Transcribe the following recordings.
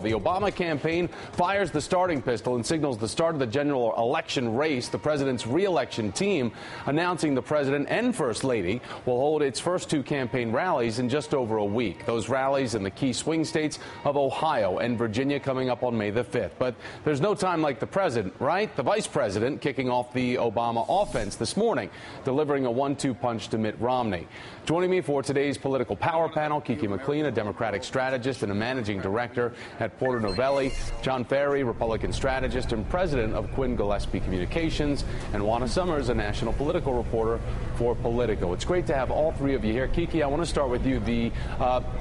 The Obama campaign fires the starting pistol and signals the start of the general election race. The president's re-election team announcing the president and first lady will hold its first two campaign rallies in just over a week. Those rallies in the key swing states of Ohio and Virginia coming up on May the 5th. But there's no time like the president, right? The vice president kicking off the Obama offense this morning, delivering a 1-2 punch to Mitt Romney. Joining me for today's political power panel, Kiki McLean, a Democratic strategist and a managing director at Porter Novelli, John Feehery, Republican strategist and president of Quinn Gillespie Communications, and Juana, a national political reporter for Politico. It's great to have all three of you here. Kiki, I want to start with you. The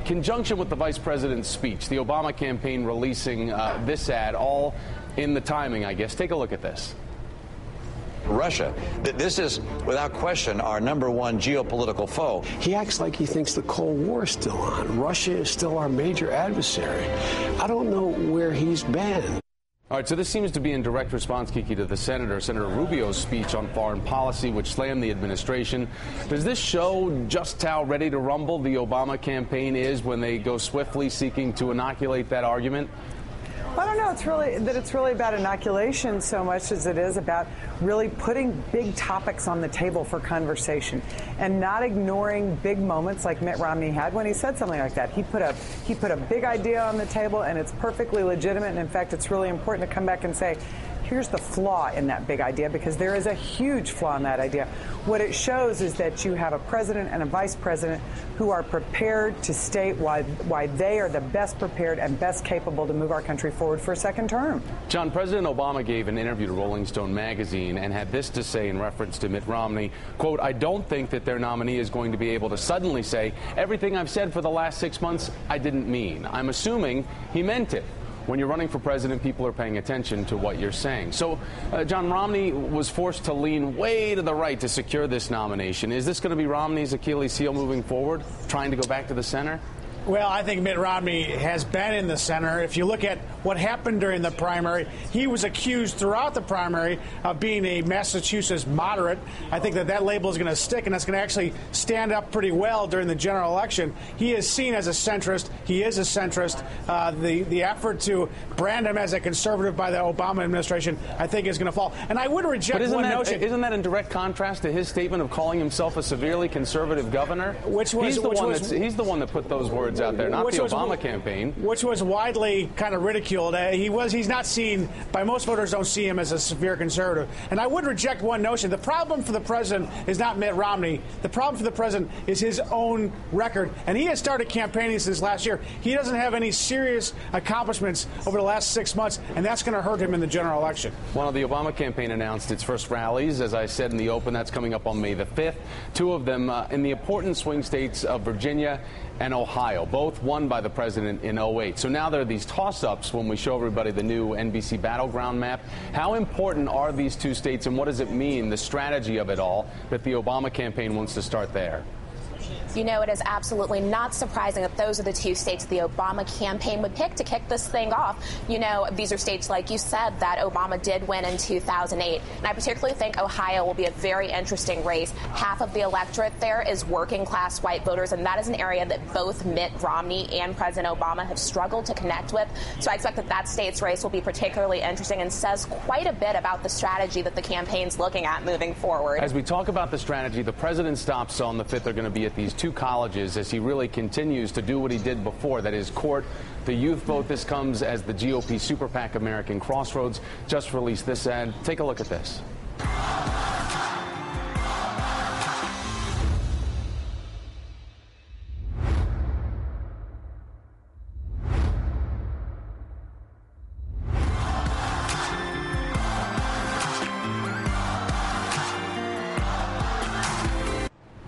conjunction with the vice president's speech, the Obama campaign releasing this ad, all in the timing, I guess. Take a look at this. Russia. This is, without question, our number one geopolitical foe. He acts like he thinks the Cold War is still on. Russia is still our major adversary. I don't know where he's been. All right, so this seems to be in direct response, Kiki, to the Senator Rubio's speech on foreign policy, which slammed the administration. Does this show just how ready to rumble the Obama campaign is when they go swiftly seeking to inoculate that argument? I don't know. It's really about inoculation so much as it is about really putting big topics on the table for conversation and not ignoring big moments like Mitt Romney had when he said something like that. He put a big idea on the table, and it's perfectly legitimate. And in fact, it's really important to come back and say, here's the flaw in that big idea, because there is a huge flaw in that idea. What it shows is that you have a president and a vice president who are prepared to state why they are the best prepared and best capable to move our country forward for a second term. John, President Obama gave an interview to Rolling Stone magazine and had this to say in reference to Mitt Romney, quote, "I don't think that their nominee is going to be able to suddenly say everything I've said for the last 6 months I didn't mean. I'm assuming he meant it." When you're running for president, people are paying attention to what you're saying. So John, Romney was forced to lean way to the right to secure this nomination. Is this going to be Romney's Achilles heel moving forward, trying to go back to the center? Well, I think Mitt Romney has been in the center. If you look at what happened during the primary, he was accused throughout the primary of being a Massachusetts moderate. I think that label is going to stick, and that's going to actually stand up pretty well during the general election. He is seen as a centrist. He is a centrist. The effort to brand him as a conservative by the Obama administration, I think, is going to fall. And I would reject one notion. Isn't that in direct contrast to his statement of calling himself a severely conservative governor? He's the one that put those words out there, not the Obama campaign. Which was widely kind of ridiculed. He's not seen, by most voters don't see him as a severe conservative. And I would reject one notion. The problem for the president is not Mitt Romney. The problem for the president is his own record. And he has started campaigning since last year. He doesn't have any serious accomplishments over the last 6 months, and that's going to hurt him in the general election. Well, the Obama campaign announced its first rallies, as I said in the open. That's coming up on May the 5th. Two of them in the important swing states of Virginia and Ohio, both won by the president in 2008. So now there are these toss-ups when we show everybody the new NBC battleground map. How important are these two states, and what does it mean, the strategy of it all, that the Obama campaign wants to start there? You know, it is absolutely not surprising that those are the two states the Obama campaign would pick to kick this thing off. You know, these are states, like you said, that Obama did win in 2008. And I particularly think Ohio will be a very interesting race. Half of the electorate there is working-class white voters, and that is an area that both Mitt Romney and President Obama have struggled to connect with. So I expect that state's race will be particularly interesting and says quite a bit about the strategy that the campaign's looking at moving forward. As we talk about the strategy, the president's stops on the 5th are going to be at these two colleges as he really continues to do what he did before, that is court the youth vote. This comes as the GOP Super PAC American Crossroads just released this ad. Take a look at this.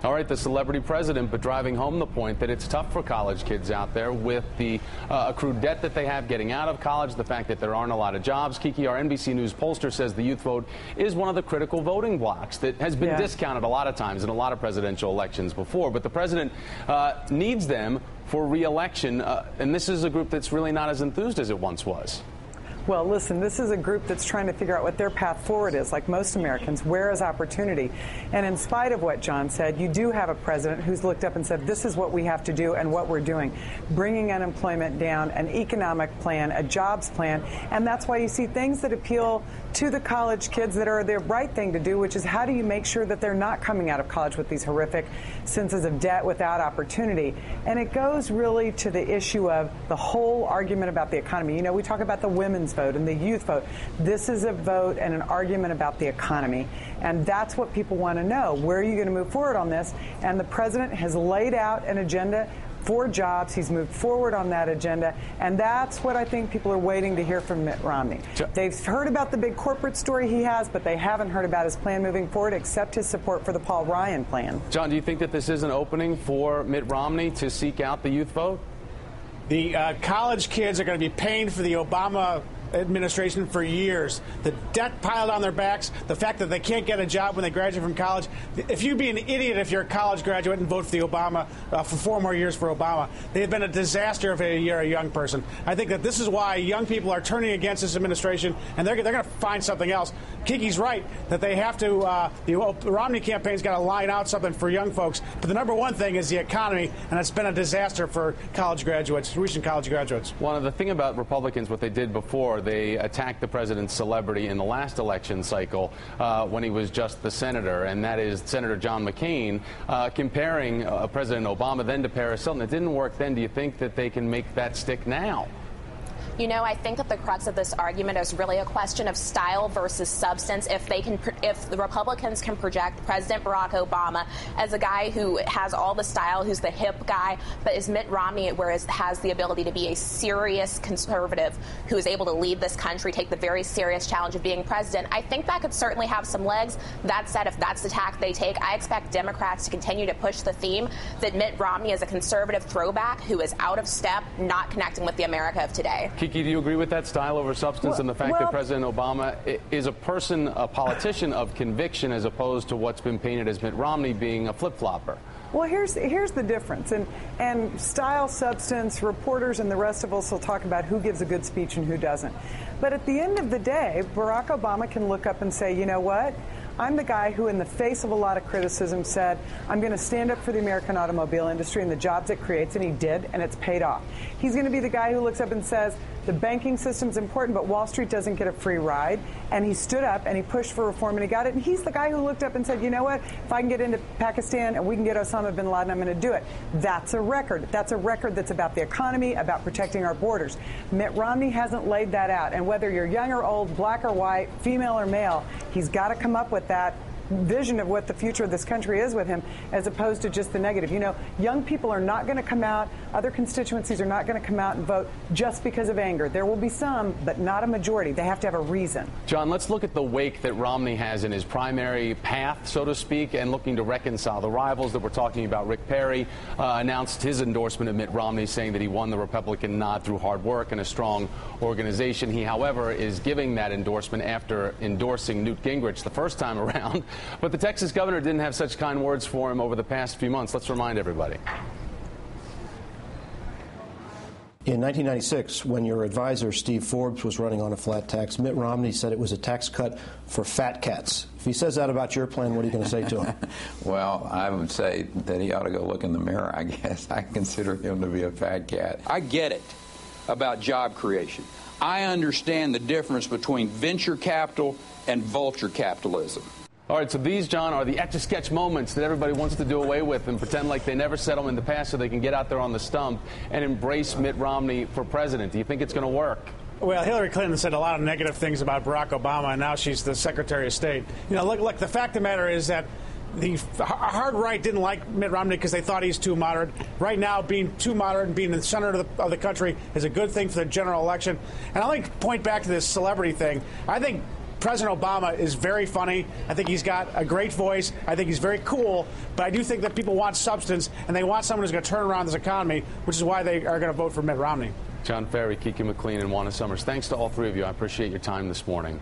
All right, the celebrity president, but driving home the point that it's tough for college kids out there with the accrued debt that they have getting out of college, the fact that there aren't a lot of jobs. Kiki, our NBC News pollster, says the youth vote is one of the critical voting blocks that has been discounted a lot of times in a lot of presidential elections before. But the president needs them for re-election, and this is a group that's really not as enthused as it once was. Well, listen, this is a group that's trying to figure out what their path forward is, like most Americans. Where is opportunity? And in spite of what John said, you do have a president who's looked up and said, this is what we have to do and what we're doing. Bringing unemployment down, an economic plan, a jobs plan. And that's why you see things that appeal to the college kids that are the right thing to do, which is how do you make sure that they're not coming out of college with these horrific senses of debt without opportunity. And it goes really to the issue of the whole argument about the economy. You know, we talk about the women's vote and the youth vote. This is a vote and an argument about the economy. And that's what people want to know. Where are you going to move forward on this? And the president has laid out an agenda for jobs. He's moved forward on that agenda. And that's what I think people are waiting to hear from Mitt Romney. They've heard about the big corporate story he has, but they haven't heard about his plan moving forward except his support for the Paul Ryan plan. John, do you think that this is an opening for Mitt Romney to seek out the youth vote? The college kids are going to be paying for the Obama administration for years. The debt piled on their backs, the fact that they can't get a job when they graduate from college. If you'd be an idiot if you're a college graduate and vote for the Obama for 4 more years for Obama. They've been a disaster if you're a young person. I think that this is why young people are turning against this administration, and they're going to find something else. Kiki's right that they have to. The Romney campaign's got to line out something for young folks. But the number one thing is the economy, and it's been a disaster for college graduates, recent college graduates. One of the thing about Republicans, what they did before, they attacked the president's celebrity in the last election cycle when he was just the senator, and that is Senator John McCain, comparing President Obama then to Paris Hilton. It didn't work then. Do you think that they can make that stick now? You know, I think that the crux of this argument is really a question of style versus substance. If the Republicans can project President Barack Obama as a guy who has all the style, who's the hip guy, but is Mitt Romney, whereas has the ability to be a serious conservative who is able to lead this country, take the very serious challenge of being president, I think that could certainly have some legs. That said, if that's the tack they take, I expect Democrats to continue to push the theme that Mitt Romney is a conservative throwback who is out of step, not connecting with the America of today. Kiki, do you agree with that, style over substance, and the fact that President Obama is a politician of conviction, as opposed to what's been painted as Mitt Romney being a flip-flopper? Well, here's the difference. And style, substance, reporters and the rest of us will talk about who gives a good speech and who doesn't. But at the end of the day, Barack Obama can look up and say, you know what? I'm the guy who, in the face of a lot of criticism, said, I'm going to stand up for the American automobile industry and the jobs it creates, and he did, and it's paid off. He's going to be the guy who looks up and says, the banking system's important, but Wall Street doesn't get a free ride. And he stood up and he pushed for reform and he got it. And he's the guy who looked up and said, you know what? If I can get into Pakistan and we can get Osama bin Laden, I'm going to do it. That's a record. That's a record that's about the economy, about protecting our borders. Mitt Romney hasn't laid that out. And whether you're young or old, black or white, female or male, he's got to come up with that vision of what the future of this country is with him, as opposed to just the negative. You know, young people are not going to come out, other constituencies are not going to come out and vote just because of anger. There will be some, but not a majority. They have to have a reason. John, let's look at the wake that Romney has in his primary path, so to speak, and looking to reconcile the rivals that we're talking about. Rick Perry announced his endorsement of Mitt Romney, saying that he won the Republican nod through hard work and a strong organization. He, however, is giving that endorsement after endorsing Newt Gingrich the first time around. But the Texas governor didn't have such kind words for him over the past few months. Let's remind everybody. In 1996, when your advisor, Steve Forbes, was running on a flat tax, Mitt Romney said it was a tax cut for fat cats. If he says that about your plan, what are you going to say to him? Well, I would say that he ought to go look in the mirror, I guess. I consider him to be a fat cat. I get it about job creation. I understand the difference between venture capital and vulture capitalism. All right, so these, John, are the Etch-a-Sketch moments that everybody wants to do away with and pretend like they never said them in the past so they can get out there on the stump and embrace Mitt Romney for president. Do you think it's going to work? Well, Hillary Clinton said a lot of negative things about Barack Obama, and now she's the Secretary of State. You know, look, the fact of the matter is that the hard right didn't like Mitt Romney because they thought he's too moderate. Right now, being too moderate and being in the center of the country is a good thing for the general election. And I'd like to point back to this celebrity thing. I think President Obama is very funny. I think he's got a great voice. I think he's very cool. But I do think that people want substance, and they want someone who's going to turn around this economy, which is why they are going to vote for Mitt Romney. John Feehery, Kiki McLean, and Juana, thanks to all three of you. I appreciate your time this morning.